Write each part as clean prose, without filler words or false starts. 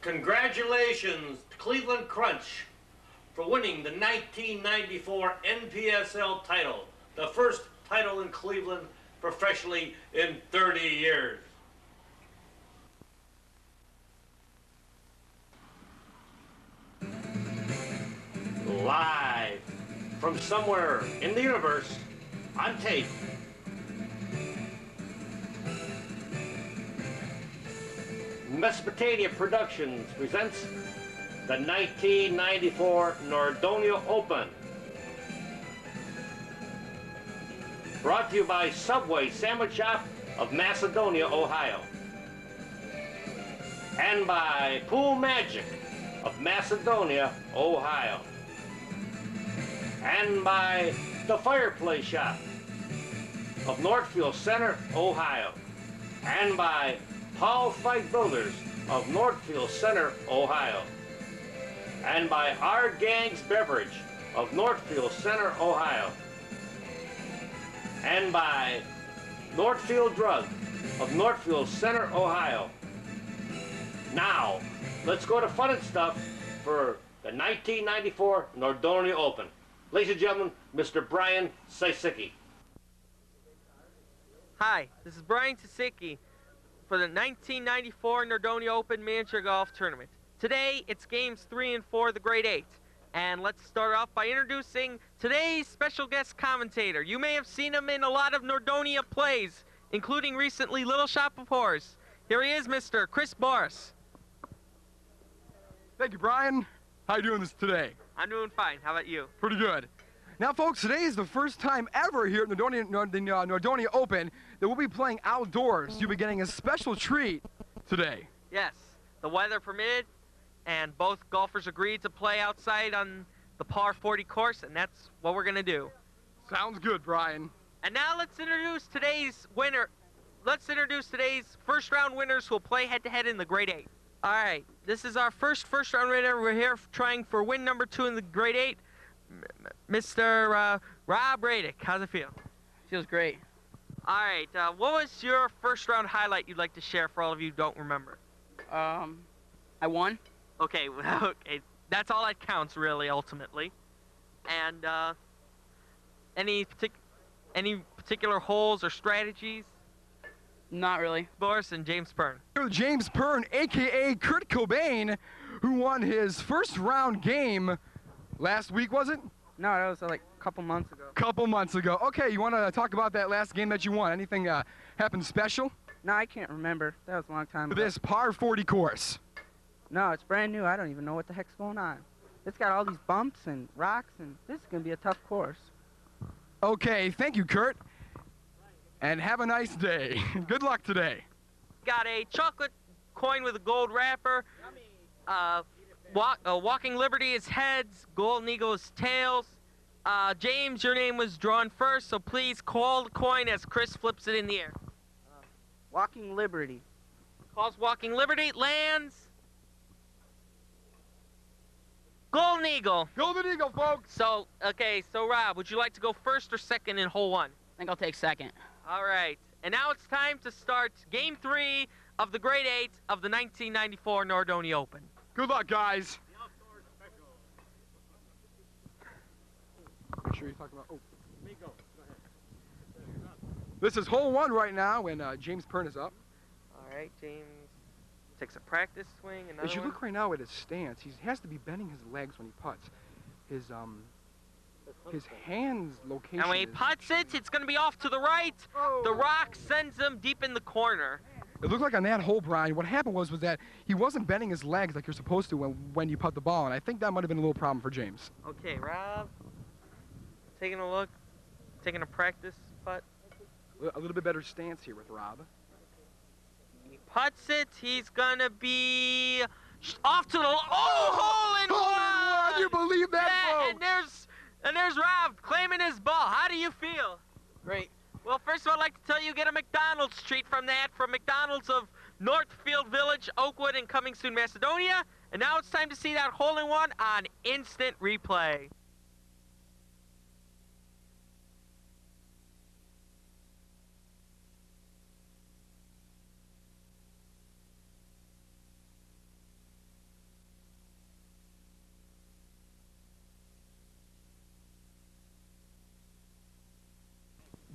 Congratulations, Cleveland Crunch, for winning the 1994 NPSL title, the first title in Cleveland professionally in 30 years. Live from somewhere in the universe, on tape, Mesopotamia Productions presents the 1994 Nordonia Open. Brought to you by Subway Sandwich Shop of Macedonia, Ohio. And by Pool Magic of Macedonia, Ohio. And by the Fireplace Shop of Northfield Center, Ohio. And by Paul Fight Builders of Northfield Center, Ohio. And by Our Gang's Beverage of Northfield Center, Ohio. And by Northfield Drug of Northfield Center, Ohio. Now, let's go to Fun and Stuff for the 1994 Nordonia Open. Ladies and gentlemen, Mr. Brian Sisicki. Hi, this is Brian Sisicki for the 1994 Nordonia Open Miniature Golf Tournament. Today, it's games 3 and 4 of the Grade 8. And let's start off by introducing today's special guest commentator. You may have seen him in a lot of Nordonia plays, including recently Little Shop of Horrors. Here he is, Mr. Chris Boris. Thank you, Brian. How you doing this today? I'm doing fine. How about you? Pretty good. Now, folks, today is the first time ever here at the Nordonia Open that we'll be playing outdoors. You'll be getting a special treat today. Yes, the weather permitted, and both golfers agreed to play outside on the par 40 course, and that's what we're going to do. Sounds good, Brian. And now let's introduce today's winner. Let's introduce today's first-round winners who will play head-to-head in the Grade 8. All right, this is our first-round winner. We're here trying for win number 2 in the Grade 8. Mr. Rob Hradek, how's it feel? Feels great. All right, what was your first-round highlight you'd like to share for all of you who don't remember? I won. Okay, okay, that's all that counts, really, ultimately. And any particular holes or strategies? Not really. Boris and James Prhne. James Prhne, a.k.a. Kurt Cobain, who won his first-round game last week, was it? No, that was like a couple months ago. Couple months ago. Okay, you want to talk about that last game that you won? Anything happened special? No, I can't remember. That was a long time ago. This par 40 course. No, it's brand new. I don't even know what the heck's going on. It's got all these bumps and rocks, and this is going to be a tough course. Okay, thank you, Kurt. And have a nice day. Good luck today. Got a chocolate coin with a gold wrapper. Walking Liberty is heads. Golden Eagle is tails. James, your name was drawn first, so please call the coin as Chris flips it in the air. Walking Liberty. Calls Walking Liberty. Lands. Golden Eagle. Golden Eagle, folks. So, okay, so Rob, would you like to go first or second in hole 1? I think I'll take second. All right. And now it's time to start game 3 of the Grade 8 of the 1994 Nordonia Open. Good luck, guys. Make sure you talk about. Oh, me go. Go ahead. This is hole 1 right now, and James Prhne is up. All right, James takes a practice swing. As you look right now at his stance, he has to be bending his legs when he putts. His hands location. And when he putts it, it's going to be off to the right. Oh. The rock sends him deep in the corner. It looked like on that hole, Brian, what happened was that he wasn't bending his legs like you're supposed to when you putt the ball, and I think that might have been a little problem for James. Okay, Rob, taking a look, taking a practice putt. A little bit better stance here with Rob. He putts it. He's going to be off to the hole in one! You believe that, yeah, folks? And there's Rob claiming his ball. How do you feel? Great. Well, first of all, I'd like to tell you, get a McDonald's treat from McDonald's of Northfield Village, Oakwood, and coming soon, Macedonia. And now it's time to see that hole-in-one on instant replay.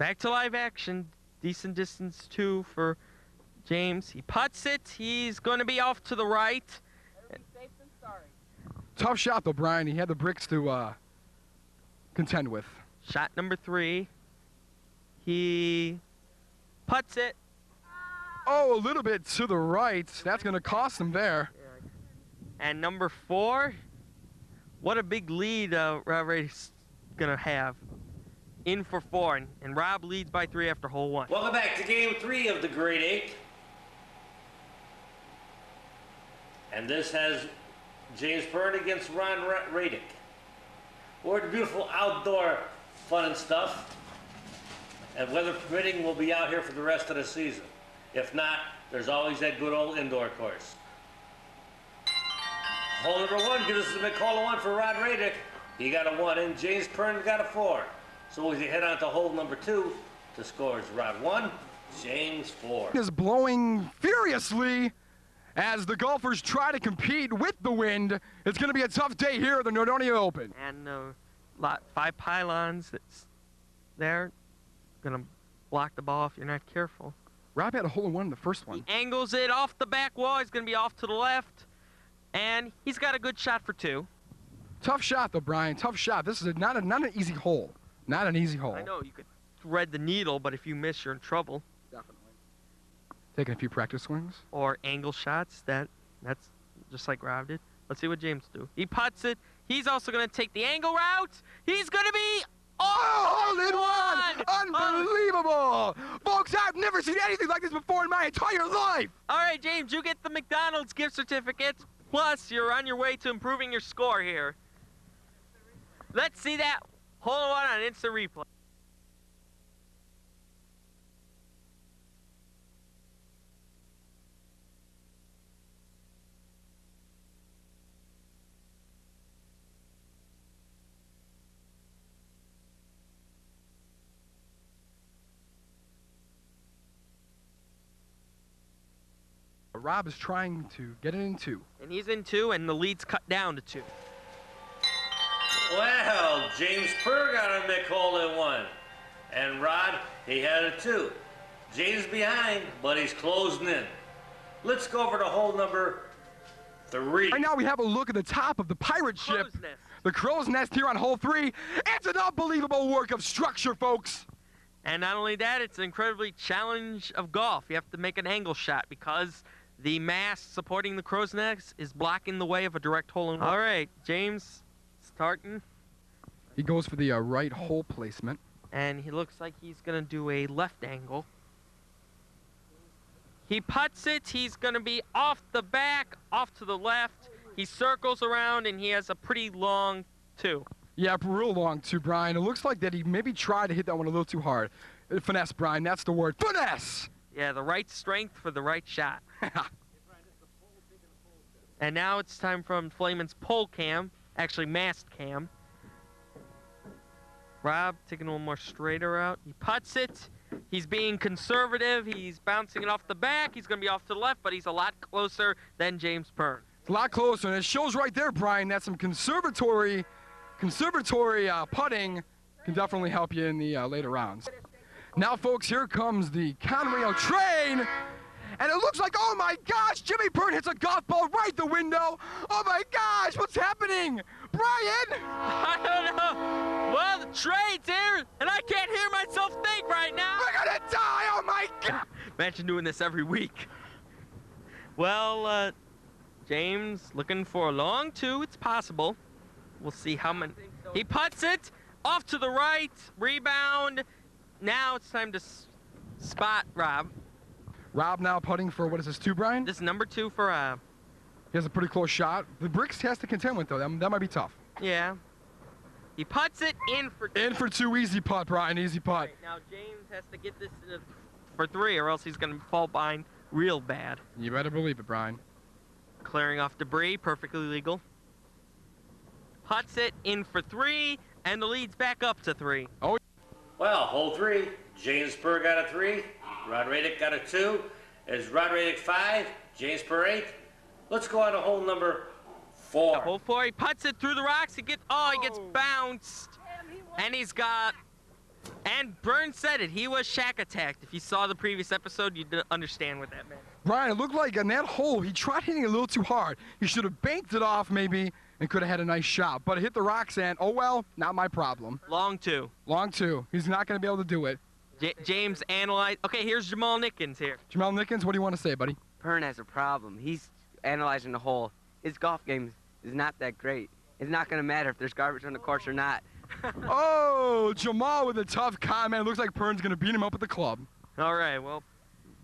Back to live action. Decent distance, 2 for James. He putts it. He's going to be off to the right. Safe than sorry. Tough shot, though, Brian. He had the bricks to contend with. Shot number 3. He putts it. Oh, a little bit to the right. That's going to cost him there. And number 4, what a big lead Rob Hradek's going to have. In for 4, and Rob leads by 3 after hole 1. Welcome back to game 3 of the grade 8. And this has James Prhne against Rob Hradek. We're at beautiful outdoor fun and stuff. And weather permitting, we'll be out here for the rest of the season. If not, there's always that good old indoor course. Hole number 1 gives us a big hole 1 for Rob Hradek. He got a 1 and James Prhne got a 4. So we head on to hole number 2. The score is Rob 1, James 4. Is blowing furiously as the golfers try to compete with the wind. It's going to be a tough day here at the Nordonia Open. And 5 pylons that's there. Going to block the ball if you're not careful. Rob had a hole in 1 in the first one. He angles it off the back wall. He's going to be off to the left. And he's got a good shot for 2. Tough shot, though, Brian. Tough shot. This is not an easy hole. Not an easy hole. I know, you could thread the needle, but if you miss, you're in trouble. Definitely. Taking a few practice swings. Or angle shots. That's just like Rob did. Let's see what James do. He putts it. He's also going to take the angle route. He's going to be... Oh, hole in 1! Unbelievable! Folks, I've never seen anything like this before in my entire life! All right, James, you get the McDonald's gift certificates. Plus, you're on your way to improving your score here. Let's see that hole in 1 on instant replay. Rob is trying to get it in 2. And he's in 2, and the lead's cut down to 2. Well, James Prhne got a big hole in 1. And Rod, he had a 2. James behind, but he's closing in. Let's go over to hole number 3. Right now we have a look at the top of the pirate ship. Crow's nest. The crow's nest here on hole 3. It's an unbelievable work of structure, folks. And not only that, it's an incredibly challenge of golf. You have to make an angle shot because the mast supporting the crow's nest is blocking the way of a direct hole in 1. All right, James starting. He goes for the right hole placement. And he looks like he's going to do a left angle. He putts it. He's going to be off the back, off to the left. He circles around, and he has a pretty long 2. Yeah, real long too, Brian. It looks like that he maybe tried to hit that one a little too hard. Finesse, Brian. That's the word. Finesse! Yeah, the right strength for the right shot. And now it's time from Flaman's pole cam, actually mast cam. Rob taking a little more straighter out. He putts it. He's being conservative. He's bouncing it off the back. He's going to be off to the left, but he's a lot closer than James Prhne. It's a lot closer, and it shows right there, Brian, that some conservatory putting can definitely help you in the later rounds. Now, folks, here comes the Conrail train, and it looks like, oh my gosh, Jimmy Prhne hits a golf ball right the window. Oh my gosh, what's happening? Brian? I don't know. Well, the train's here, and I can't hear myself think right now. We're gonna die, oh my God. Imagine doing this every week. Well, James looking for a long 2. It's possible. We'll see how many. He putts it off to the right, rebound. Now it's time to spot Rob. Rob now putting for, what is this, 2, Brian? This is number 2 for Rob. He has a pretty close shot. The bricks he has to contend with, though. That might be tough. Yeah. He putts it in for 2. In for 2, easy putt, Brian, easy putt. Right, now James has to get this for 3, or else he's going to fall behind real bad. You better believe it, Brian. Clearing off debris, perfectly legal. Putts it in for 3, and the lead's back up to 3. Oh. Well, hole 3, James Prhne got a 3, Rob Hradek got a 2. Is Rob Hradek 5, James Prhne 8. Let's go on to hole number 4. Hole 4, he putts it through the rocks. He gets bounced, and he's got And Prhne said it. He was shack attacked. If you saw the previous episode, you'd understand what that meant. Brian, it looked like in that hole, he tried hitting it a little too hard. He should have banked it off maybe and could have had a nice shot. But it hit the rocks and, oh well, not my problem. Long two. Long two. He's not going to be able to do it. James analyzed. Okay, here's Jamal Nickens here. Jamal Nickens, what do you want to say, buddy? Prhne has a problem. He's analyzing the hole. His golf game is not that great. It's not going to matter if there's garbage on the course or not. Oh, Jamal with a tough comment. Looks like Prhne's going to beat him up at the club. All right, well,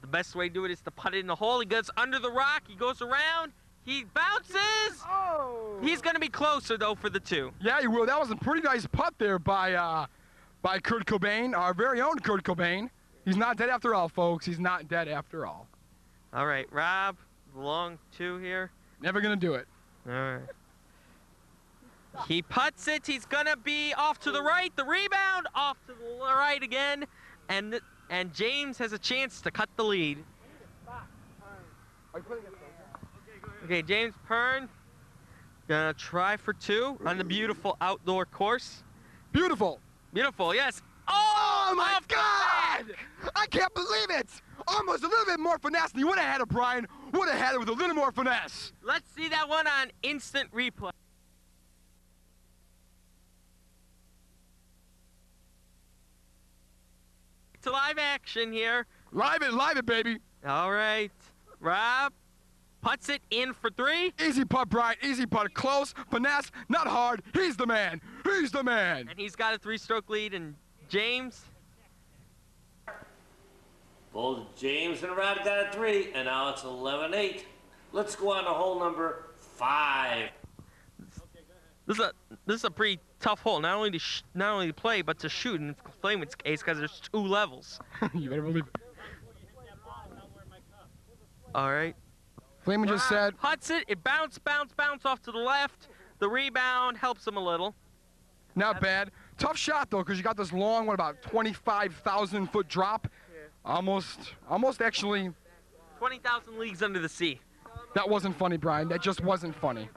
the best way to do it is to put it in the hole. He goes under the rock. He goes around. He bounces. Oh. He's going to be closer, though, for the two. Yeah, he will. That was a pretty nice putt there by Kurt Cobain, our very own Kurt Cobain. He's not dead after all, folks. He's not dead after all. All right, Rob, long two here. Never going to do it. All right. He putts it. He's going to be off to the right. The rebound, off to the right again. And James has a chance to cut the lead. Okay, James Prhne gonna try for two on the beautiful outdoor course. Beautiful. Beautiful, yes. Oh my off the God! back. I can't believe it! Almost a little bit more finesse than you would have had it, Brian. Would have had it with a little more finesse. Let's see that one on instant replay. To live action here. Live it, baby. All right, Rob puts it in for three. Easy putt, Brian. Easy putt. Close, finesse, not hard. He's the man. He's the man. And he's got a three-stroke lead. And James. Both James and Rob got a 3, and now it's 11-8. Let's go on to hole number 5. This is a pretty tough hole. Not only to play, but to shoot in Flameman's case, because there's 2 levels. You better believe it. All right. Flameman just said. Putts it. It bounce off to the left. The rebound helps him a little. Not bad. Tough shot, though, because you got this long, what, about 25,000-foot drop? Yeah. Almost actually. 20,000 leagues under the sea. That wasn't funny, Brian. That just wasn't funny.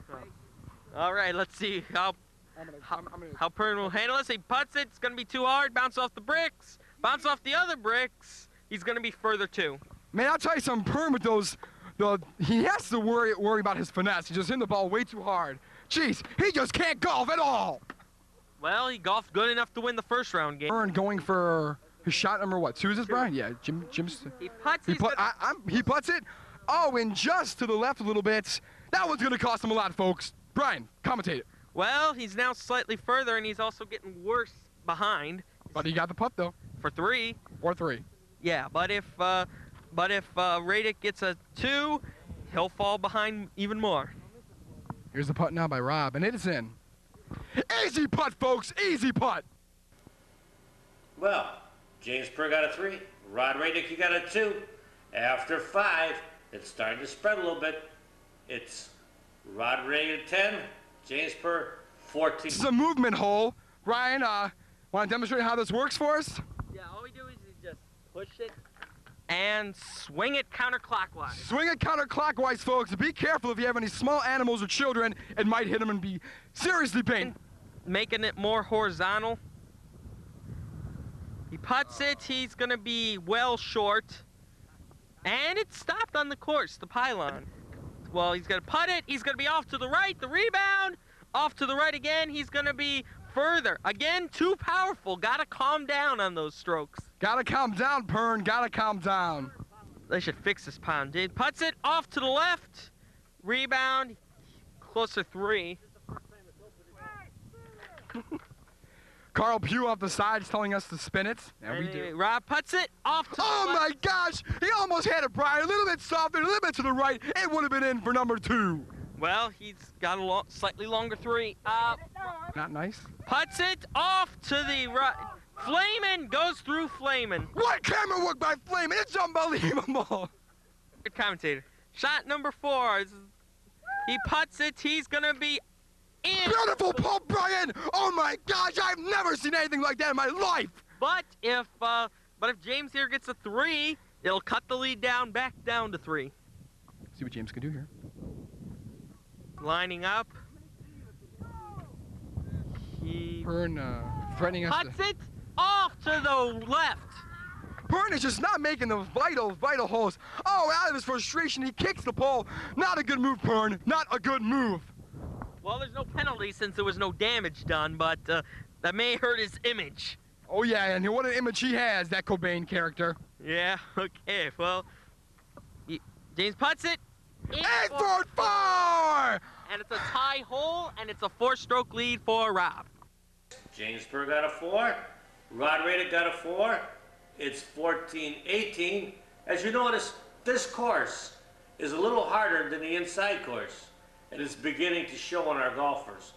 All right, let's see how Prhne will handle this. He putts it. It's going to be too hard. Bounce off the bricks. Bounce off the other bricks. He's going to be further, too. Man, I'll tell you something, Prhne with those, he has to worry about his finesse. He's just hitting the ball way too hard. Jeez, he just can't golf at all. Well, he golfed good enough to win the first round game. Prhne going for his shot number what? 2 is this, Brian? Yeah, Jim's. He putts. He putts it. Oh, and just to the left a little bit. That one's going to cost him a lot, folks. Brian, commentate it. Well, he's now slightly further, and he's also getting worse behind. But he got the putt, though. For 3. Or 3. Yeah, but if Hradek gets a 2, he'll fall behind even more. Here's the putt now by Rob, and it is in. Easy putt, folks. Easy putt. Well, James Prhne got a 3. Rob Hradek, you got a 2. After 5, it's starting to spread a little bit. It's Rob Hradek 10, James Prhne 14. This is a movement hole. Ryan, want to demonstrate how this works for us? Yeah, all we do is just push it and swing it counterclockwise. Swing it counterclockwise, folks. Be careful if you have any small animals or children. It might hit them and be seriously painful. Making it more horizontal. He putts it. He's going to be well short. And it stopped on the course, the pylon. Well, he's going to putt it. He's going to be off to the right. The rebound. Off to the right again. He's going to be further. Again, too powerful. Got to calm down on those strokes. Got to calm down, Prhne. Got to calm down. They should fix this pound. He puts it off to the left. Rebound. Closer 3. Carl Pugh off the side is telling us to spin it. And we do. Rob puts it off to the left. Oh, my gosh. He almost had it, Brian. A little bit softer, a little bit to the right. It would have been in for number 2. Well, he's got a slightly longer 3. Not nice. Puts it off to the right. Flamin goes through Flamin. What camera work by Flamin? It's unbelievable. Good commentator. Shot number 4. He puts it. He's going to be in. Beautiful pull, Brian. Oh, my gosh. I've never seen anything like that in my life. But if James here gets a 3, it'll cut the lead back down to 3. See what James can do here. Lining up. He Prhne threatening us. Puts it. off to the left. Prhne is just not making the vital holes. Oh, out of his frustration, he kicks the pole. Not a good move, Prhne. Not a good move. Well, there's no penalty since there was no damage done, but that may hurt his image. Oh, yeah, and what an image he has, that Cobain character. Yeah, okay, well, James puts it. 8-4-4! And it's a tie hole, and it's a 4-stroke lead for Rob. James Prhne got a 4. Rob Hradek got a 4. It's 14-18. As you notice, this course is a little harder than the inside course, and it's beginning to show on our golfers.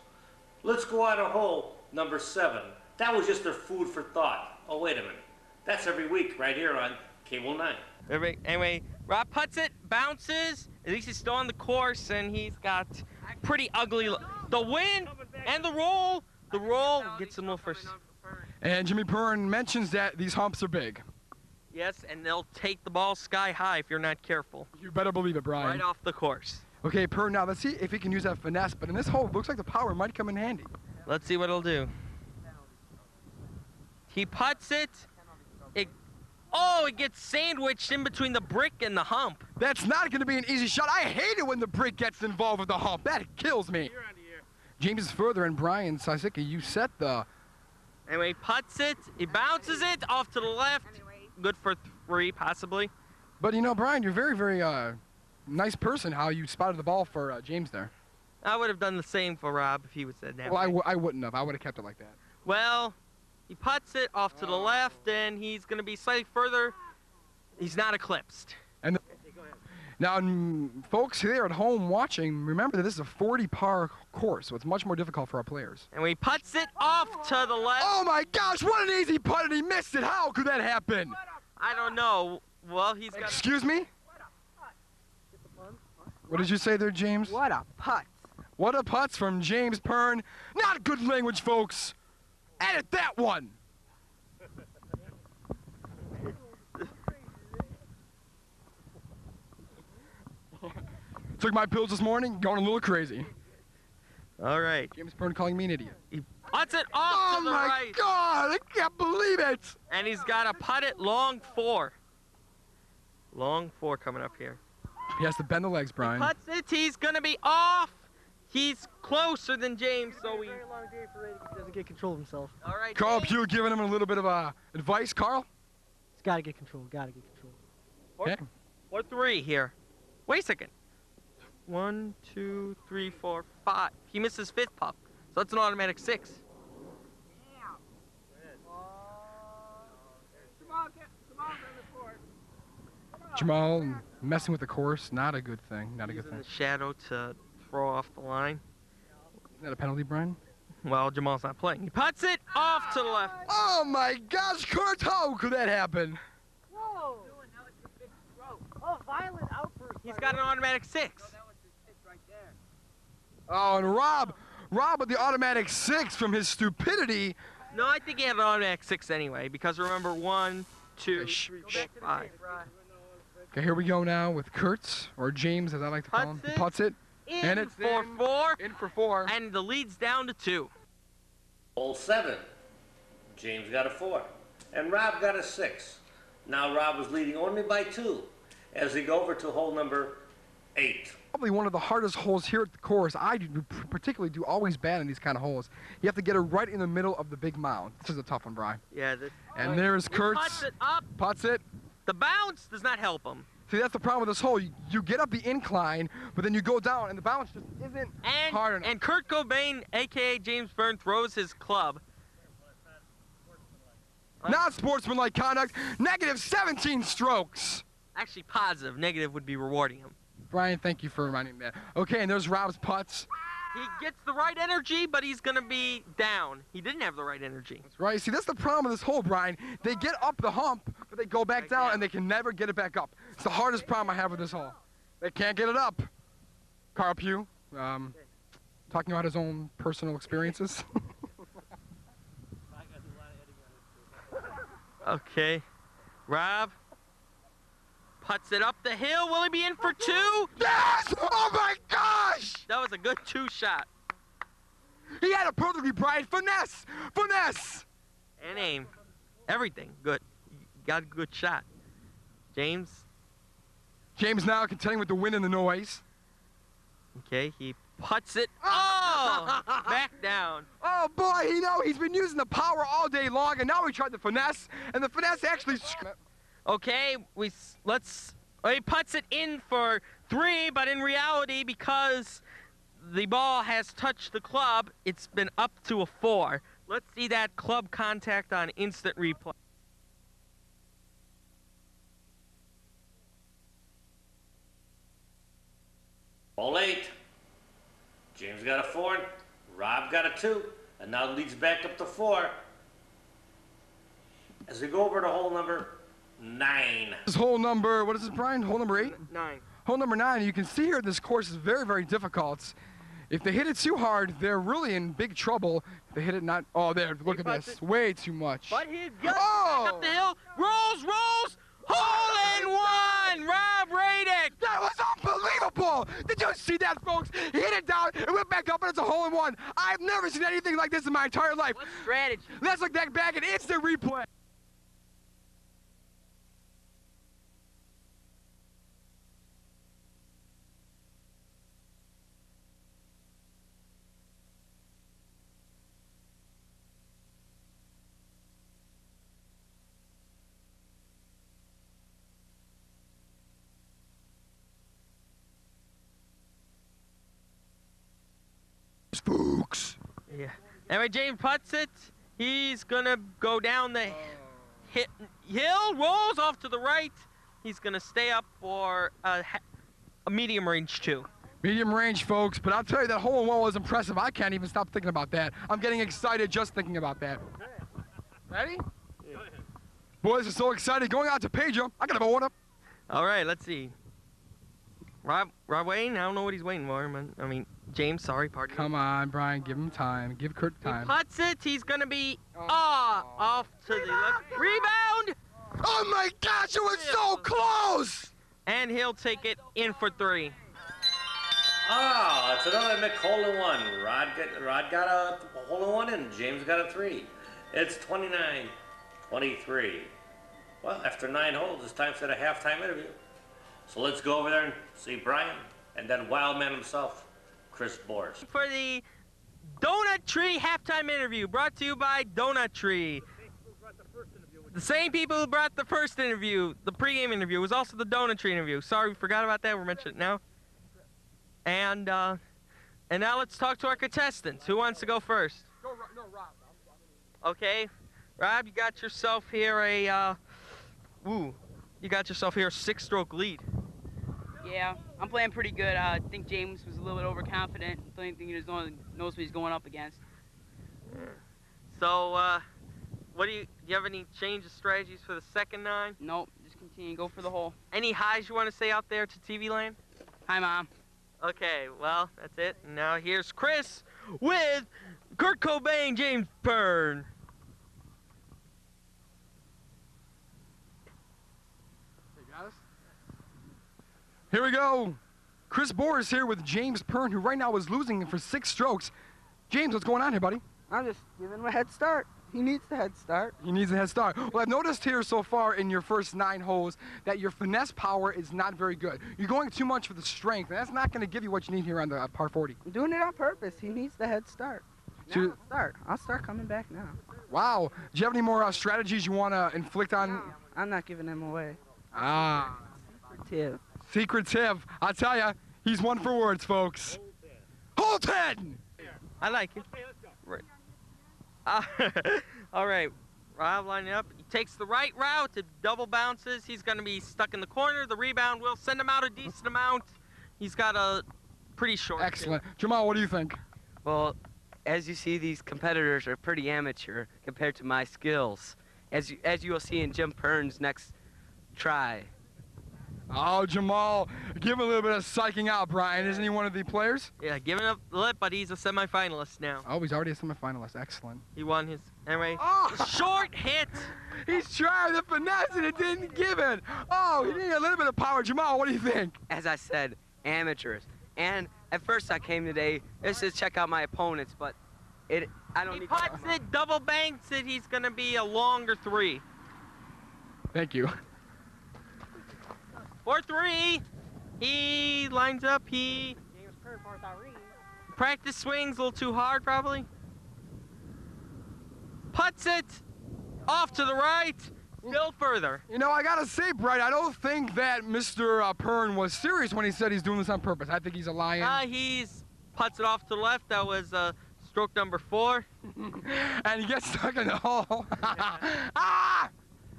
Let's go on to hole number 7. That was just their food for thought. Oh, wait a minute. That's every week right here on Cable 9. Anyway, Rob puts it, bounces. At least he's still on the course, and he's got pretty ugly. The win and the roll. The roll gets him a first. And Jimmy Prhne mentions that these humps are big. Yes, and they'll take the ball sky high if you're not careful. You better believe it, Brian. Right off the course. Okay, Prhne, now let's see if he can use that finesse. But in this hole, it looks like the power might come in handy. Let's see what he'll do. He putts it. It gets sandwiched in between the brick and the hump. That's not going to be an easy shot. I hate it when the brick gets involved with the hump. That kills me. James is further, and Brian Sasicki, you set the... Anyway, he putts it. He bounces it off to the left. Good for 3, possibly. But, you know, Brian, you're very, very nice person how you spotted the ball for James there. I would have done the same for Rob if he would have said that. Well, I wouldn't have. I would have kept it like that. Well, he putts it off to the left, and he's going to be slightly further. He's not eclipsed. And now, folks here at home watching, remember that this is a 40 par course, so it's much more difficult for our players. And he puts it off to the left. Oh, my gosh, what an easy putt, and he missed it. How could that happen? I don't know. Well, he's got... Excuse me? What did you say there, James? What a putt. What a putts from James Prhne. Not good language, folks. Edit that one. Took my pills this morning, going a little crazy. All right. James Prhne calling me an idiot. He puts it off to the right. Oh, my God. I can't believe it. And he's got to putt it long 4. Long 4 coming up here. He has to bend the legs, Brian. He putts it. He's going to be off. He's closer than James, so he... Very long day for Hradek. He doesn't get control of himself. All right, Carl James. Pugh giving him a little bit of advice, Carl? He's got to get control. Got to get control. Okay. Or 3 here. Wait a second. 1, 2, 3, 4, 5. He misses 5th putt, so that's an automatic 6. Jamal messing with the course, not a good thing. Not a good Using thing. the shadow to throw off the line. Is that a penalty, Brian? Well, Jamal's not playing. He puts it off to the left. Oh my gosh, Kurt, how could that happen? Whoa! Oh, violent outburst. He's got an automatic 6. Oh, and Rob with the automatic 6 from his stupidity. No, I think he had an automatic 6 anyway, because remember 1, 2, 3, 4, 5. Okay, here we go now with Kurtz, or James as I like to call him. He putts it. And it's for 4. In for 4. And the lead's down to 2. Hole 7. James got a 4. And Rob got a 6. Now Rob was leading only by 2 as we go over to hole number 8. Probably one of the hardest holes here at the course. I particularly do always bad in these kind of holes. You have to get it right in the middle of the big mound. This is a tough one, Brian. Yeah. And there's Kurtz. Puts it up. Putts it. The bounce does not help him. See, that's the problem with this hole. You get up the incline, but then you go down, and the bounce just isn't hard enough. And Kurt Cobain, a.k.a. James Prhne, throws his club. Not sportsmanlike conduct. Negative 17 strokes. Actually, positive. Negative would be rewarding him. Brian, thank you for reminding me that. Okay, and there's Rob's putts. He gets the right energy, but he's going to be down. He didn't have the right energy. That's right. See, that's the problem with this hole, Brian. They get up the hump, but they go back down, and they can never get it back up. It's the hardest problem I have with this hole. They can't get it up. Carl Pugh, talking about his own personal experiences. Okay. Rob puts it up the hill. Will he be in for 2? Yes! Oh, my gosh! That was a good 2 shot. He had a perfectly bright finesse! Finesse! And aim. everything. Good. Got a good shot. James. James now contending with the wind and the noise. Okay, he puts it. Oh! Back down. Oh boy, he's been using the power all day long, and now he tried the finesse, and the finesse actually. Okay, he puts it in for 3, but in reality, because the ball has touched the club, it's been up to a 4. Let's see that club contact on instant replay. Ball 8. James got a 4. Rob got a 2. And now leads back up to 4. As we go over to hole number 9. This hole number, what is this, Brian? Hole number 8? 9. Hole number 9. You can see here this course is very, very difficult. If they hit it too hard, they're really in big trouble. If they hit it not, oh, there, look at this. Way too much. But he got up the hill. Rolls. Hole in 1. Rob Hradek. That was unbelievable! Did you see that, folks? He hit it down, it went back up, and it's a hole in 1. I've never seen anything like this in my entire life. What strategy? Let's look back at instant replay. Spooks. Yeah. Anyway, James puts it. He's gonna go down the hill, rolls off to the right. He's gonna stay up for a medium range 2. Medium range, folks, but I'll tell you that hole in 1 was impressive. I can't even stop thinking about that. I'm getting excited just thinking about that. Ready? Yeah. Boys are so excited. Going out to Pedro. I gotta vote up. All right, let's see. Rob waiting? I don't know what he's waiting for. I mean, James, sorry, pardon. Come on, Brian, give him time. Give Kurt time. He puts it. He's gonna be off to the left. Rebound! Oh my gosh, it was so close! And he'll take it in for 3. Oh, it's another Mick hole in 1. Rod got a hole in 1 and James got a 3. It's 29-23. Well, after 9 holes, it's time for the halftime interview. So let's go over there and see Brian and then Wild Man himself, Chris Boris. For the Donut Tree halftime interview, brought to you by Donut Tree. The same people who brought the first interview, the pregame interview, was also the Donut Tree interview. Sorry, we forgot about that. We're mentioning it now. And now let's talk to our contestants. Who wants to go first? No, Rob. Okay, Rob, you got yourself here a 6-stroke lead. Yeah, I'm playing pretty good. I think James was a little bit overconfident. I think he knows what he's going up against. So, do you have any change of strategies for the second 9? Nope, just continue, go for the hole. Any highs you want to say out there to TV land? Hi, Mom. Okay, well, that's it. And now here's Chris with Kurt Cobain, James Prhne. Here we go. Chris Boris here with James Prhne, who right now is losing for 6 strokes. James, what's going on here, buddy? I'm just giving him a head start. He needs the head start. He needs a head start. Well, I've noticed here so far in your first 9 holes that your finesse power is not very good. You're going too much for the strength, and that's not going to give you what you need here on the par 40. I'm doing it on purpose. He needs the head start. Now I'll start coming back now. Wow. Do you have any more strategies you want to inflict on? No, I'm not giving him away. Ah. Tip. Secret tip. I'll tell you, he's one for words, folks. Hole 10! I like it. Right. All right, Rob lining up. He takes the right route. It double bounces. He's going to be stuck in the corner. The rebound will send him out a decent amount. He's got a pretty short. Excellent. Jamal, what do you think? Well, as you see, these competitors are pretty amateur compared to my skills, as you will see in Jim Prhne's next try. Oh, Jamal, give him a little bit of psyching out, Brian. Isn't he one of the players? Yeah, giving up the lip, but he's a semifinalist now. Oh, he's already a semifinalist. Excellent. He won his, anyway, Oh! short hit. He's trying the finesse and it didn't give it. Oh, he needed a little bit of power. Jamal, what do you think? As I said, amateurs. And at first I came today just to check out my opponents, but I don't He need puts to it, double banks it. He's going to be a longer 3. Thank you. For 3. He lines up. He practice swings a little too hard, probably. Puts it off to the right. Still further. You know, I gotta say, Bright, I don't think that Mr. Prhne was serious when he said he's doing this on purpose. I think he's a lion. He's puts it off to the left. That was stroke number 4. And he gets stuck in the hole. Ah!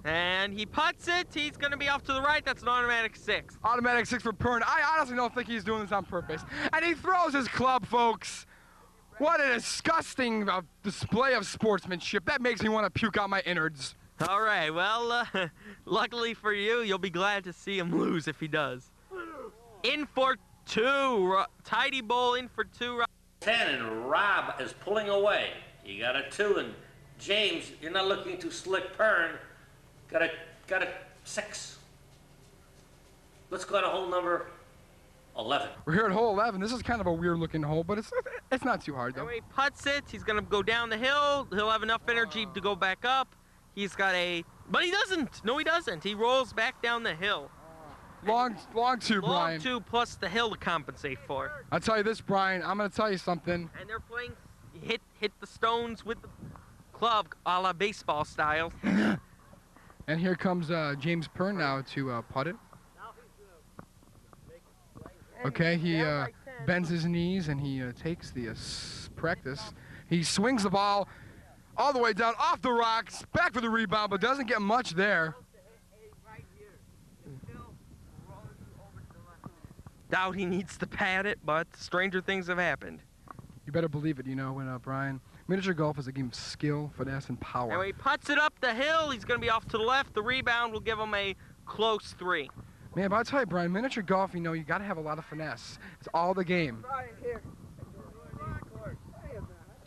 And he puts it. He's going to be off to the right. That's an automatic 6. Automatic 6 for Prhne. I honestly don't think he's doing this on purpose. And he throws his club, folks. What a disgusting display of sportsmanship. That makes me want to puke out my innards. All right. Well, luckily for you, you'll be glad to see him lose if he does. In for 2. Tidy bowl in for 2. 10, and Rob is pulling away. You got a 2, and James, you're not looking too slick. Prhne got a 6. Let's go to hole number 11. We're here at hole 11. This is kind of a weird looking hole, but it's not too hard, though. Anyway, he puts it. He's going to go down the hill. He'll have enough energy to go back up. He's got a... But he doesn't. No, he doesn't. He rolls back down the hill. Long 2, Brian. Long 2 plus the hill to compensate for. I'll tell you this, Brian. I'm going to tell you something. And they're playing hit the stones with the club a la baseball style. And here comes James Prhne now to putt it. Okay, he bends his knees and he takes the practice. He swings the ball all the way down off the rocks, back for the rebound, but doesn't get much there. Doubt he needs to pad it, but stranger things have happened. You better believe it, you know, when Brian. Miniature golf is a game of skill, finesse, and power. And when he puts it up the hill, he's going to be off to the left. The rebound will give him a close 3. Man, but I'll tell you, Brian, miniature golf, you know, you got to have a lot of finesse. It's all the game.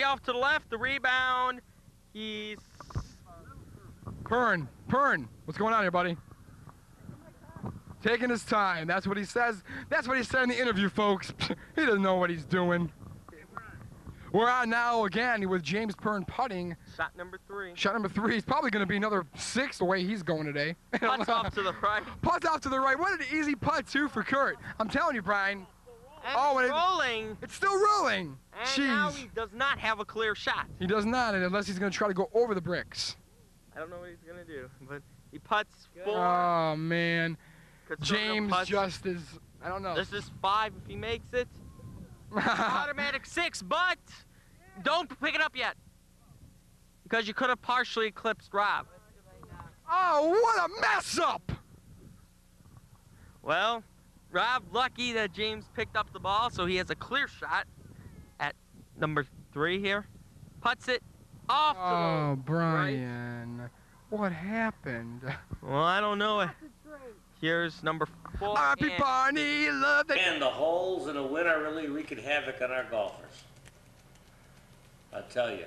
Off to the left, the rebound. He's... Prhne, what's going on here, buddy? Taking his time. That's what he says. That's what he said in the interview, folks. He doesn't know what he's doing. We're on now again with James Prhne putting. Shot number 3. Shot number 3. He's probably going to be another 6 the way he's going today. Putts off to the right. Putts off to the right. What an easy putt, too, for Kurt. I'm telling you, Brian. And it's rolling. It's still rolling. And Jeez. now he does not have a clear shot. He does not, unless he's going to try to go over the bricks. I don't know what he's going to do, but he putts 4. Oh, man. James just is, I don't know. This is 5 if he makes it. Automatic 6, but don't pick it up yet. Because you could have partially eclipsed Rob. Oh, what a mess up! Well, Rob, lucky that James picked up the ball, so he has a clear shot at number 3 here. Puts it off to the Oh, Brian. What happened? Well, I don't know. Here's number 4. Happy Barney, love the... And the holes in the wind are really wreaking havoc on our golfers. I tell you.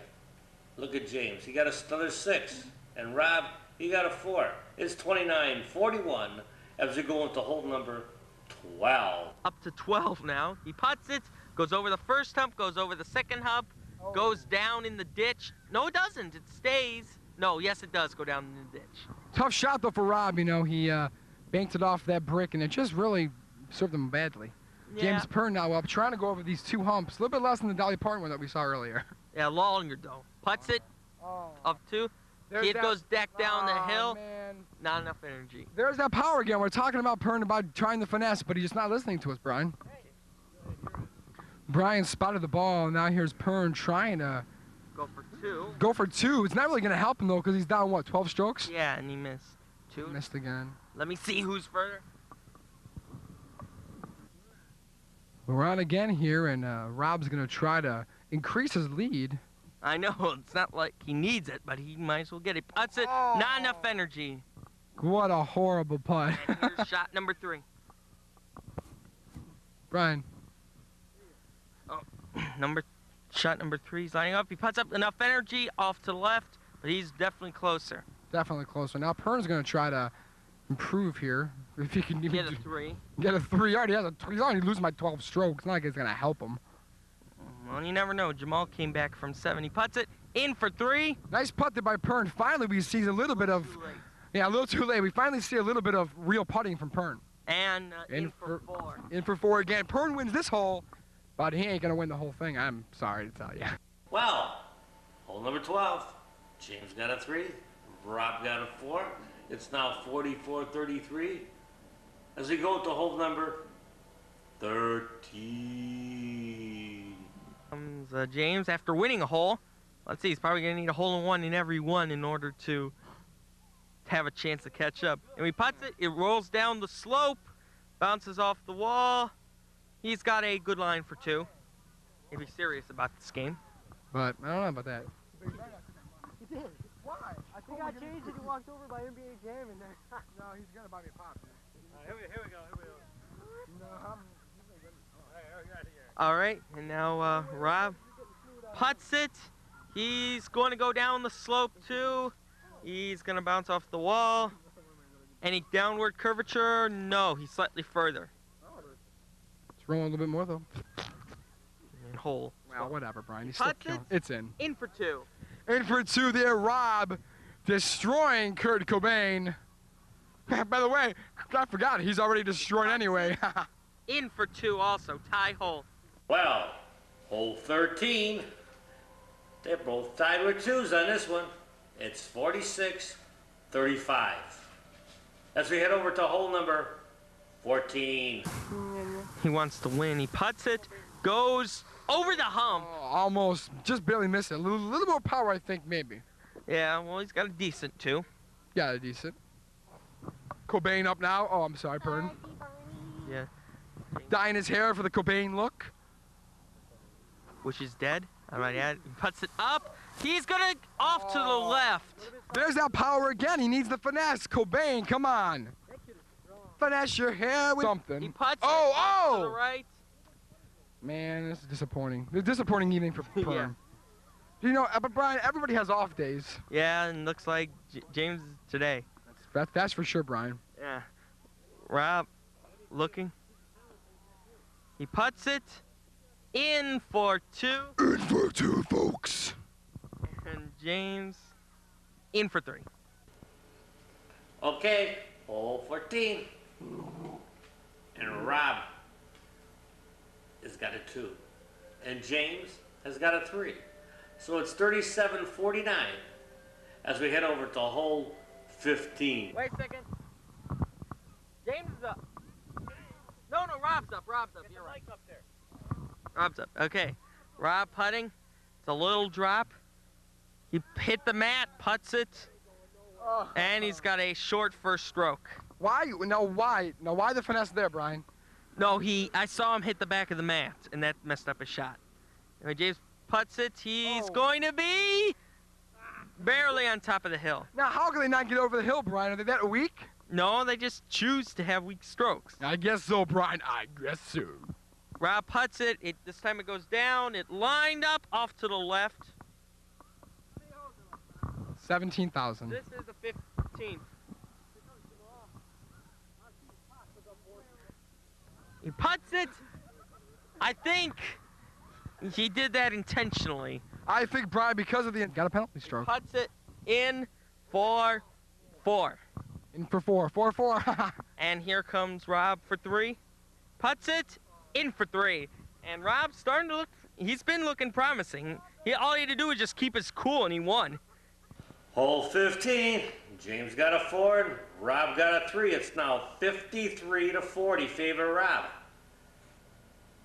Look at James. He got another 6. And Rob, he got a 4. It's 29-41 as we go into hole number 12. Up to 12 now. He putts it, goes over the first hump, goes over the second hump, goes down in the ditch. No, it doesn't. It stays. No, yes, it does go down in the ditch. Tough shot, though, for Rob. You know, he banked it off that brick, and it just really served him badly. Yeah. James Prhne now up, trying to go over these 2 humps. A little bit less than the Dolly Parton one that we saw earlier. Yeah, longer, though. Putts it up 2. Kid goes back down the hill. Man. Not enough energy. There's that power again. We're talking about Prhne, about trying the finesse, but he's just not listening to us, Brian. Brian spotted the ball, and now here's Prhne trying to Go for 2. go for 2. It's not really going to help him, though, because he's down, what, 12 strokes? Yeah, and he missed 2. Missed again. Let me see who's further. We're on again here, and Rob's going to try to increase his lead. I know, it's not like he needs it, but he might as well get it. Puts it, not enough energy. What a horrible putt. And here's shot number 3. Brian. Shot number 3 is lining up. He puts up enough energy off to the left, but he's definitely closer. Definitely closer. Now Prhne's going to try to improve here. If he can even Get a 3. get a 3. He already has a 3. He's already losing by 12 strokes. It's not like it's going to help him. Well, you never know. Jamal came back from 7. He putts it in for 3. Nice putt there by Prhne. Finally, we see a little bit of, yeah, a little too late. We finally see a little bit of real putting from Prhne. And in for 4. In for 4 again. Prhne wins this hole, but he ain't gonna win the whole thing. I'm sorry to tell you. Well, hole number 12. James got a 3. Rob got a 4. It's now 44-33. As we go to hole number 13. Comes James after winning a hole. Let's see, he's probably going to need a hole-in-one in every one in order to have a chance to catch up. And he putts it, it rolls down the slope, bounces off the wall. He's got a good line for 2, if he's serious about this game. But I don't know about that. He did. Why? I think I changed it. He walked over by NBA Jam and then. No, he's gonna buy me a pop. Here we go. No, All right, and now Rob putts it. He's going to go down the slope too. He's going to bounce off the wall. Any downward curvature? No, he's slightly further. It's rolling a little bit more though. And hole. Well, whatever, Brian. He's still Putts it. killing. It's in. In for 2. In for 2 there, Rob, destroying Kurt Cobain. By the way, I forgot, he's already destroyed anyway. In for 2 also, tie hole. Well, hole 13. They're both tied with 2s on this one. It's 46-35. As we head over to hole number 14. He wants to win. He putts it, goes over the hump. Oh, almost, just barely missed it. A little more power, I think, maybe. Yeah, well, he's got a decent 2. Yeah, decent. Cobain up now. Oh, I'm sorry, Prhne. Yeah. Dyeing his hair for the Cobain look. Which is dead. I might add. He puts it up. He's gonna off to the left. There's that power again. He needs the finesse. Cobain, come on. Finesse your hair with something. He puts it Oh, off to oh! the right. Man, this is disappointing. It's a disappointing evening for Prhne. Yeah. You know, but Brian, everybody has off days. Yeah, and looks like James is today. That's for sure, Brian. Yeah. Rob looking. He puts it in for 2. In for 2, folks. And James in for 3. Okay, hole 14. And Rob has got a 2. And James has got a 3. So it's 37-49 as we head over to hole 15. Wait a second. James is up. No, Rob's up. You're right. Rob's up. Okay. Rob putting. It's a little drop. He hit the mat, putts it, and he's got a short first stroke. Why? Now why the finesse there, Brian? No, I saw him hit the back of the mat, and that messed up his shot. Anyway, James putts it. He's going to be barely on top of the hill. Now, how can they not get over the hill, Brian? Are they that weak? No, they just choose to have weak strokes. I guess so, Brian. I guess so. Rob putts it. This time it goes down. It lined up off to the left. 17,000. This is the 15th. He putts it. I think he did that intentionally. I think Brian, because of the got a penalty stroke. Putts it in for 4. In for 4. 4-4. And here comes Rob for 3. Putts it in for 3. And Rob's starting to look. He's been looking promising. All he had to do was just keep his cool, and he won. Hole 15. James got a 4 and Rob got a 3. It's now 53-40 favor Rob.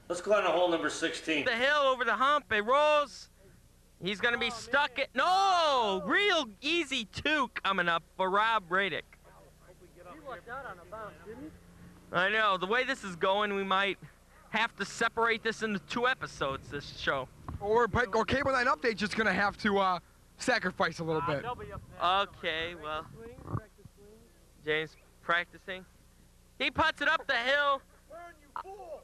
Let's go on to hole number 16. The hill over the hump. It rolls. He's going to be stuck at. No! Real easy 2 coming up for Rob Hradek. I know. The way this is going, we might have to separate this into 2 episodes, this show. Or Cable 9 Update just going to have to sacrifice a little bit. Okay, well. James practicing. He puts it up the hill.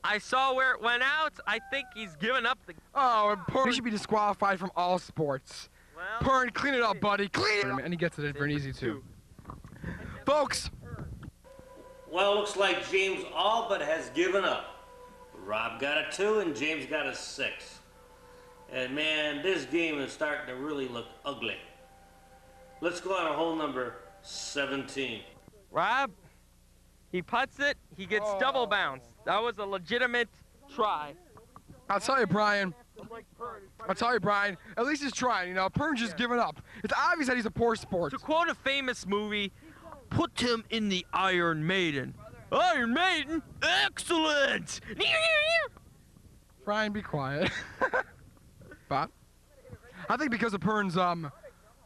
I saw where it went out. I think he's given up the. Oh, and Prhne should be disqualified from all sports. Well, Prhne, clean it up, buddy. Clean it up. And he gets it in for an easy 2. Folks. Well, looks like James all but has given up. Rob got a 2 and James got a 6. And man, this game is starting to really look ugly. Let's go on to hole number 17. Rob, he putts it, he gets double bounce. That was a legitimate try. I'll tell you, Brian. At least he's trying, you know. Prhne's just giving up. It's obvious that he's a poor sport. To quote a famous movie, put him in the Iron Maiden. Iron Maiden? Excellent! Brian, be quiet. Bob? I think because of Prhne's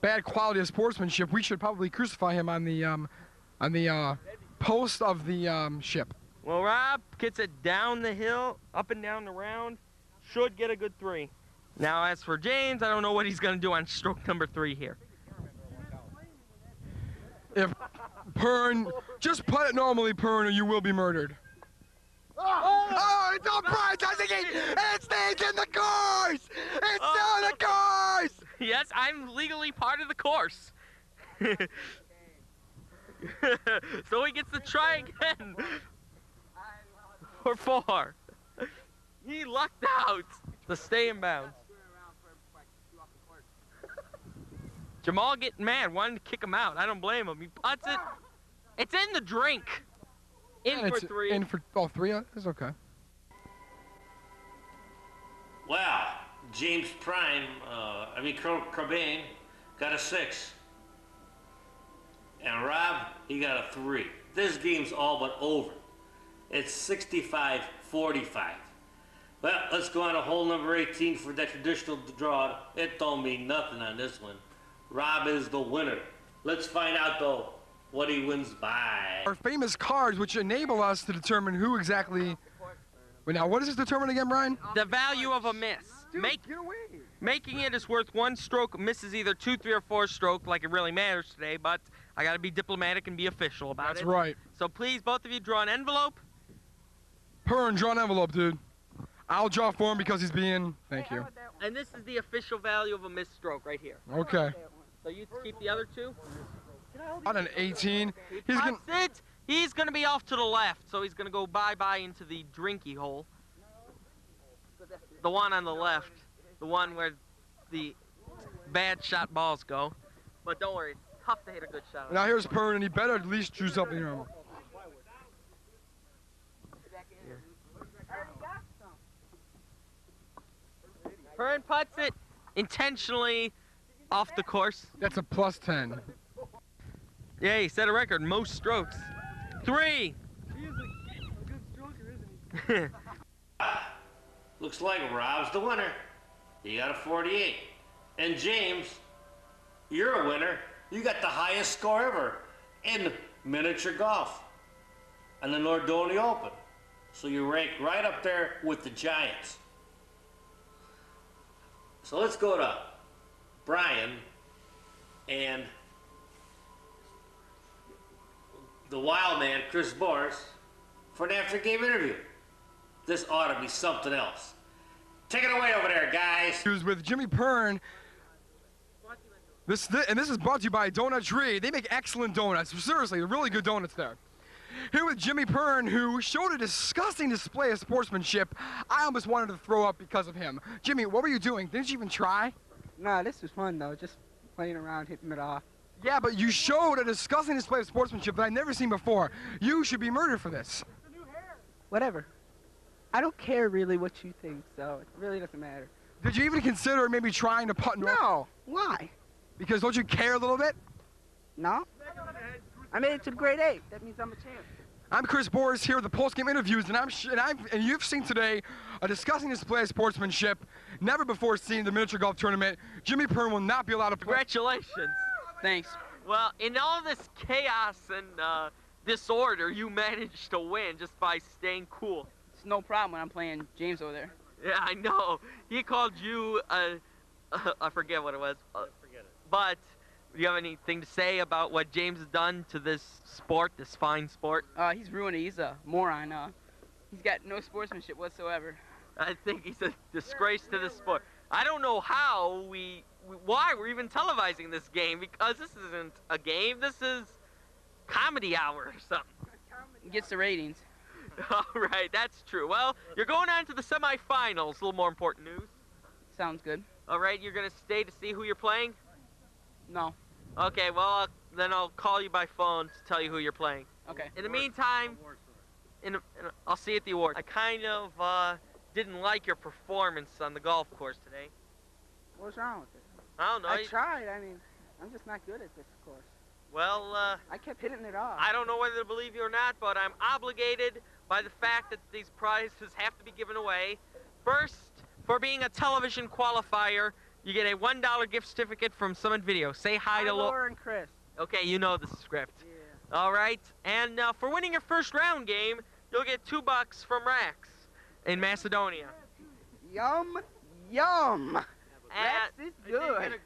bad quality of sportsmanship, we should probably crucify him on the post of the ship. Well, Rob gets it down the hill, up and down the round. Should get a good 3. Now, as for James, I don't know what he's going to do on stroke number 3 here. If Prhne, just putt it normally, Prhne, or you will be murdered. Oh, no, Brian doesn't get it. It stays in the course. It's still in the course. Yes, I'm legally part of the course. So he gets to try again. For 4. He lucked out to stay in bounds. Jamal getting mad, wanting to kick him out. I don't blame him. He putts it. It's in the drink. In for 3. In for 3. That's okay. Wow, James Prhne, Cobain got a 6. And Rob, he got a 3. This game's all but over. It's 65-45. Well, let's go on to hole number 18 for that traditional draw. It don't mean nothing on this one. Rob is the winner. Let's find out, though, what he wins by. Our famous cards, which enable us to determine who exactly... Wait, now, what does this determine again, Brian? The value of a miss. Dude, get away. Making it is worth 1 stroke. Misses either 2, 3, or 4 stroke, like it really matters today, but I got to be diplomatic and be official about it. That's right. So please, both of you, draw an envelope. Prhne, draw an envelope, dude. I'll draw for him because he's being... Thank you. And this is the official value of a missed stroke right here. Okay. So you keep the other 2. On an 18. He's gonna... He's going to be off to the left, so he's going to go bye-bye into the drinky hole. The one on the left. The one where the bad shot balls go. But don't worry, it's tough to hit a good shot. Now here's Prhne, and he better at least choose something normal. Prhne putts it intentionally off the course. That's a plus 10. Yeah, he set a record, most strokes. 3. He is a good stroker, isn't he? Looks like Rob's the winner. He got a 48. And James, you're a winner. You got the highest score ever in miniature golf on the Nordonia Open. So you rank right up there with the Giants. So let's go to Brian and the wild man, Chris Boris, for an after-game interview. This ought to be something else. Take it away over there, guys. He was with Jimmy Prhne. This is brought to you by Donut Tree. They make excellent donuts. Seriously, really good donuts there. Here with Jimmy Prhne, who showed a disgusting display of sportsmanship. I almost wanted to throw up because of him. Jimmy, what were you doing? Didn't you even try? Nah, this was fun, though. Just playing around, hitting it off. Yeah, but you showed a disgusting display of sportsmanship that I've never seen before. You should be murdered for this. Whatever. I don't care really what you think, so it really doesn't matter. Did you even consider maybe trying to putt north? No. Why? Because don't you care a little bit? No. I made it to grade 8. That means I'm a champ. I'm Chris Boris here with the post-game interviews, and you've seen today a disgusting display of sportsmanship never before seen in the miniature golf tournament. Jimmy Prhne will not be allowed to play. Congratulations. Thanks. Well, in all this chaos and disorder, you managed to win just by staying cool. It's no problem when I'm playing James over there. Yeah, I know. He called you I forget what it was. Forget it. But do you have anything to say about what James has done to this sport, this fine sport? He's ruined it. He's a moron. He's got no sportsmanship whatsoever. I think he's a disgrace to the sport. I don't know how why we're even televising this game, because this isn't a game. This is comedy hour or something. He gets the ratings. All right, that's true. Well, you're going on to the semifinals. A little more important news. Sounds good. All right, you're gonna stay to see who you're playing? No. Okay, well, then I'll call you by phone to tell you who you're playing. Okay. In the meantime, I'll see you at the awards. I kind of didn't like your performance on the golf course today. What's wrong with it? I don't know. I tried. I mean, I'm just not good at this course. Well, I kept hitting it off. I don't know whether to believe you or not, but I'm obligated by the fact that these prizes have to be given away. First, for being a television qualifier, you get a $1 gift certificate from Summit Video. Say hi to Laura and Chris. Okay, you know the script. Yeah. All right, and for winning your first round game, you'll get $2 from Rex in Macedonia. Yum, yum. Rex is good.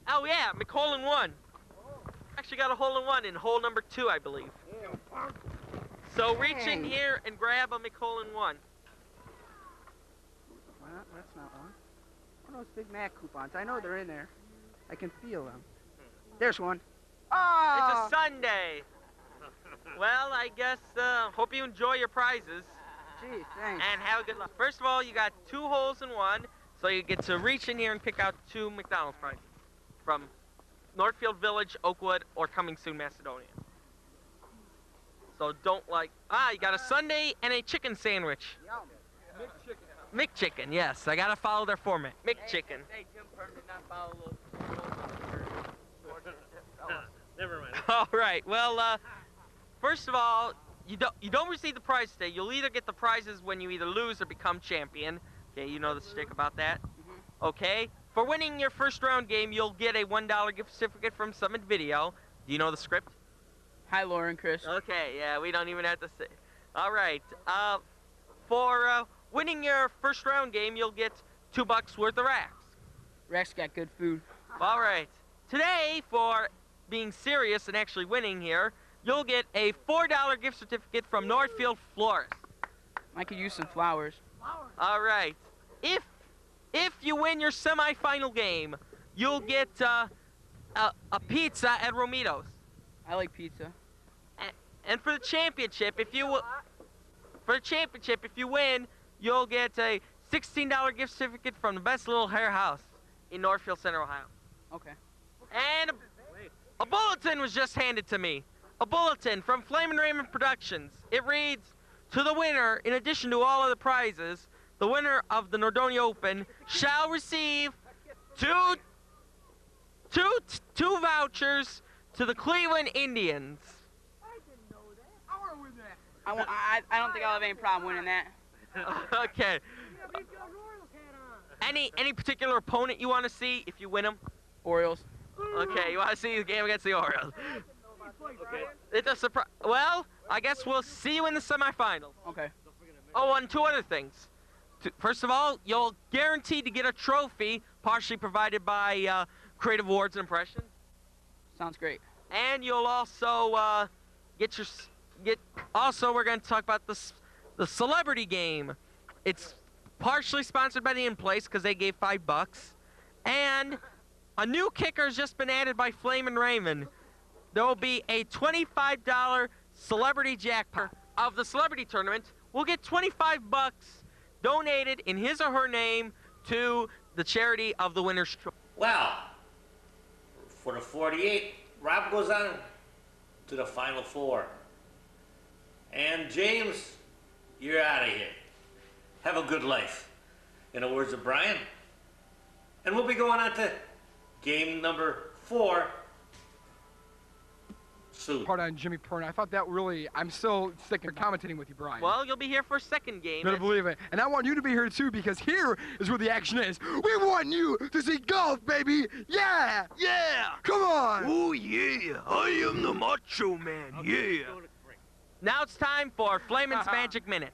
Oh yeah, McCollin won. Actually got a hole-in-one in hole number 2, I believe. So reach in here and grab a McCollin one. Well, that's not one. One of those Big Mac coupons. I know they're in there. I can feel them. There's one. Ah! It's a Sunday. Well, I guess, hope you enjoy your prizes. Gee, thanks. And have a good luck. First of all, you got 2 holes in 1, so you get to reach in here and pick out 2 McDonald's prizes from Northfield Village, Oakwood, or coming soon, Macedonia. So don't you got a sundae and a chicken sandwich. Yum. McChicken, yes. I gotta follow their format. McChicken. Hey, Jim Prhne did not follow Never mind. All right. Well, first of all, you don't receive the prize today. You'll either get the prizes when you either lose or become champion. Okay, you know the stick about that. Okay. For winning your first round game, you'll get a $1 gift certificate from Summit Video. Do you know the script? Hi, Laura and Chris. Okay, yeah, we don't even have to say. All right. For winning your first round game, you'll get $2 worth of racks. Rex got good food. All right. Today, for being serious and actually winning here, you'll get a $4 gift certificate from Northfield Florist. I could use some flowers. All right. If you win your semifinal game, you'll get a pizza at Romito's. I like pizza. And for the championship, if you win, you'll get a $16 gift certificate from the Best Little Hair House in Northfield Center, Ohio. Okay. And a bulletin was just handed to me. A bulletin from Flamin' Raymond Productions. It reads, to the winner, in addition to all other prizes, the winner of the Nordonia Open shall receive two vouchers to the Cleveland Indians. I don't think I'll have any problem winning that. Okay. Any particular opponent you want to see if you win them? Orioles. Okay, you want to see the game against the Orioles? Okay. It's a surprise. Well, I guess we'll see you in the semifinals. Okay. Oh, and 2 other things. First of all, you'll guaranteed to get a trophy, partially provided by Creative Awards and Impressions. Sounds great. And you'll also Also, we're going to talk about the celebrity game. It's partially sponsored by the In Place because they gave $5. And a new kicker has just been added by Flamin' Raymond. There will be a $25 celebrity jackpot of the celebrity tournament. We'll get $25 donated in his or her name to the charity of the winner's choice. Well, for the 48, Rob goes on to the Final 4. And James, you're out of here. Have a good life, in the words of Brian. And we'll be going on to game number 4 soon. Part on Jimmy Prhne. I thought that really, I'm still sticking commentating with you, Brian. Well, you'll be here for a second game. Better believe it. And I want you to be here too, because here is where the action is. We want you to see golf, baby. Yeah. Yeah. Come on. Oh, yeah. I am the Macho Man. Yeah. Now it's time for Flamin's Magic Minute.